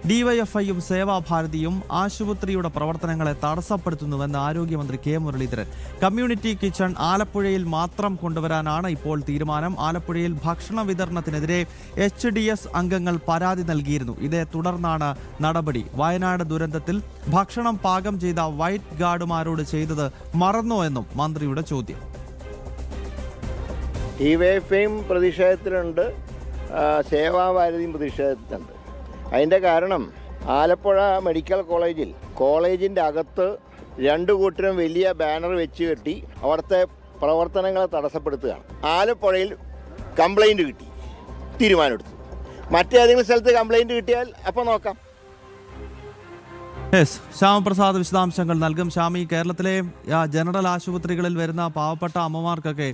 ഡിവൈഎഫ്ഐയും സേവാഭാരതിയും ആശുപത്രിയുടെ പ്രവർത്തനങ്ങളെ തടസ്സപ്പെടുത്തുന്നുവെന്ന് ആരോഗ്യമന്ത്രി കെ മുരളീധരൻ. കമ്മ്യൂണിറ്റി കിച്ചൺ ആലപ്പുഴയിൽ മാത്രം കൊണ്ടുവരാനാണ് ഇപ്പോൾ തീരുമാനം. ആലപ്പുഴയിൽ ഭക്ഷണ വിതരണത്തിനെതിരെ HDS അംഗങ്ങൾ പരാതി നൽകിയിരുന്നു. ഇതേ തുടർന്നാണ് നടപടി. വയനാട് ദുരന്തത്തിൽ ഭക്ഷണം പാകം ചെയ്ത വൈറ്റ് ഗാർഡുമാരോട് ചെയ്തത് മറന്നോ എന്നും മന്ത്രിയുടെ ചോദ്യം. ഡിവൈഎഫ്ഐയും പ്രതിഷേധത്തിലുണ്ട്, സേവാഭാരതിയും പ്രതിഷേധത്തിലുണ്ട്. അതിൻ്റെ കാരണം ആലപ്പുഴ മെഡിക്കൽ കോളേജിൻ്റെ അകത്ത് രണ്ടു കൂട്ടരും വലിയ ബാനർ വെച്ച് കെട്ടി അവിടുത്തെ പ്രവർത്തനങ്ങളെ തടസ്സപ്പെടുത്തുകയാണ്. ആലപ്പുഴയിൽ കംപ്ലൈൻറ്റ് കിട്ടി, തീരുമാനമെടുത്തു. മറ്റേതെങ്കിലും സ്ഥലത്ത് കംപ്ലൈൻറ്റ് കിട്ടിയാൽ അപ്പോൾ നോക്കാം. ശ്യാമപ്രസാദ് വിശദാംശങ്ങൾ നൽകും. ശ്യാമി, കേരളത്തിലെ ജനറൽ ആശുപത്രികളിൽ വരുന്ന പാവപ്പെട്ട അമ്മമാർക്കൊക്കെ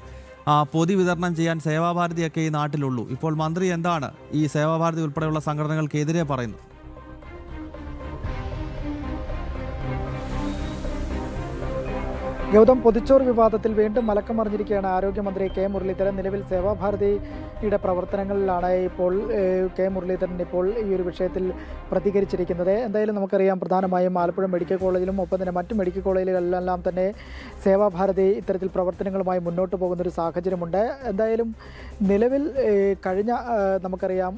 പൊതി വിതരണം ചെയ്യാൻ സേവാഭാരതിയൊക്കെ ഈ നാട്ടിലുള്ളൂ. ഇപ്പോൾ മന്ത്രി എന്താണ് ഈ സേവാഭാരതി ഉൾപ്പെടെയുള്ള സംഘടനകൾക്കെതിരെ പറയുന്നത്? ഗൗതം, പൊതിച്ചോറ് വിവാദത്തിൽ വീണ്ടും മലക്കമറിഞ്ഞിരിക്കുകയാണ് ആരോഗ്യമന്ത്രി കെ മുരളീധരൻ. നിലവിൽ സേവാഭാരതിയുടെ പ്രവർത്തനങ്ങളിലാണ് ഇപ്പോൾ കെ മുരളീധരൻ ഇപ്പോൾ ഈ ഒരു വിഷയത്തിൽ പ്രതികരിച്ചിരിക്കുന്നത്. എന്തായാലും നമുക്കറിയാം, പ്രധാനമായും ആലപ്പുഴ മെഡിക്കൽ കോളേജിലും ഒപ്പം തന്നെ മറ്റ് മെഡിക്കൽ കോളേജുകളിലെല്ലാം തന്നെ സേവാഭാരതി ഇത്തരത്തിൽ പ്രവർത്തനങ്ങളുമായി മുന്നോട്ട് പോകുന്നൊരു സാഹചര്യമുണ്ട്. എന്തായാലും നിലവിൽ കഴിഞ്ഞ നമുക്കറിയാം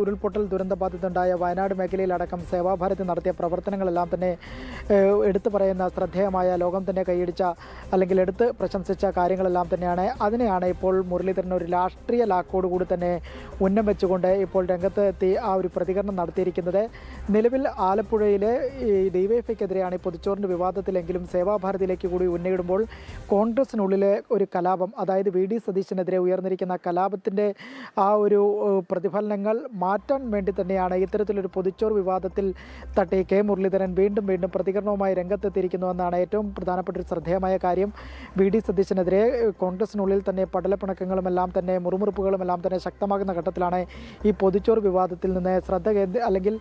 ഉരുൾപൊട്ടൽ ദുരന്തബാധിതണ്ടായ വയനാട് മേഖലയിലടക്കം സേവാഭാരതി നടത്തിയ പ്രവർത്തനങ്ങളെല്ലാം തന്നെ എടുത്തു പറയുന്ന ശ്രദ്ധേയമായ, ലോകം തന്നെ കൈയടിച്ച അല്ലെങ്കിൽ എടുത്ത് പ്രശംസിച്ച കാര്യങ്ങളെല്ലാം തന്നെയാണ്. അതിനെയാണ് ഇപ്പോൾ മുരളീധരൻ ഒരു രാഷ്ട്രീയ ലാക്കോടുകൂടി തന്നെ ഉന്നം വെച്ചുകൊണ്ട് ഇപ്പോൾ രംഗത്ത് എത്തി ആ ഒരു പ്രതികരണം നടത്തിയിരിക്കുന്നത്. നിലവിൽ ആലപ്പുഴയിലെ ഈ ഡിവൈഎഫ്ഐക്കെതിരെയാണ് ഈ പൊതിച്ചോറിൻ്റെ വിവാദത്തിലെങ്കിലും സേവാഭാരതിയിലേക്ക് കൂടി ഉന്നയിടുമ്പോൾ കോൺഗ്രസിനുള്ളിലെ ഒരു കലാപം, അതായത് VD സതീശനെതിരെ ഉയർന്നിരിക്കുന്ന കലാപത്തിൻ്റെ ആ ഒരു പ്രതിഫലനങ്ങൾ മാറ്റാൻ വേണ്ടി തന്നെയാണ് ഇത്തരത്തിലൊരു പൊതിച്ചോറ് വിവാദത്തിൽ തട്ടി കെ മുരളീധരൻ വീണ്ടും പ്രതികരണവുമായി രംഗത്തെത്തിയിരിക്കുന്നുവെന്നാണ് ഏറ്റവും പ്രധാനപ്പെട്ട ഒരു ശ്രദ്ധേയമായ കാര്യം. VD സതീശനെതിരെ കോൺഗ്രസിനുള്ളിൽ തന്നെ പടലപ്പിണക്കങ്ങളും എല്ലാം തന്നെ മുറുമുറുപ്പുകളും എല്ലാം തന്നെ ശക്തമാകുന്ന ഘട്ടത്തിലാണ് ഈ പൊതിച്ചോറ് വിവാദത്തിൽ നിന്ന് അല്ലെങ്കിൽ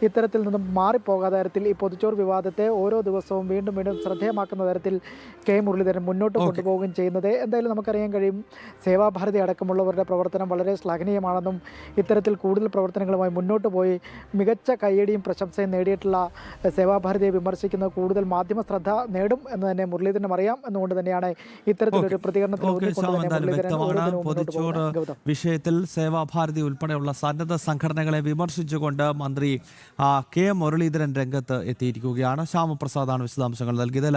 ഇത്തരത്തിൽ നിന്നും മാറിപ്പോകാത്ത തരത്തിൽ ഈ പൊതിച്ചോറ് വിവാദത്തെ ഓരോ ദിവസവും വീണ്ടും ശ്രദ്ധേയമാക്കുന്ന തരത്തിൽ കെ മുരളീധരൻ മുന്നോട്ട് കൊണ്ടുപോവുകയും ചെയ്യുന്നത്. എന്തായാലും നമുക്കറിയാൻ കഴിയും, സേവാഭാരതി അടക്കമുള്ളവരുടെ പ്രവർത്തനം വളരെ ശ്ലാഘനീയമാണെന്നും ഇത്തരത്തിൽ കൂടുതൽ പ്രവർത്തനങ്ങളുമായി മുന്നോട്ട് പോയി മികച്ച കയ്യടിയും പ്രശംസയും നേടിയിട്ടുള്ള സേവാഭാരതിയെ വിമർശിക്കുന്നത് കൂടുതൽ മാധ്യമ ശ്രദ്ധ നേടും എന്ന് തന്നെ മുരളീധരനും അറിയാം. എന്നുകൊണ്ട് തന്നെയാണ് ഇത്തരത്തിലൊരു വിഷയത്തിൽ സേവാഭാരതി ഉൾപ്പെടെയുള്ള സന്നദ്ധ സംഘടനകളെ വിമർശിച്ചുകൊണ്ട് മന്ത്രി കെ മുരളീധരൻ രംഗത്ത് എത്തിയിരിക്കുകയാണ്. ശ്യാമപ്രസാദാണ് വിശദാംശങ്ങൾ നൽകിയത്.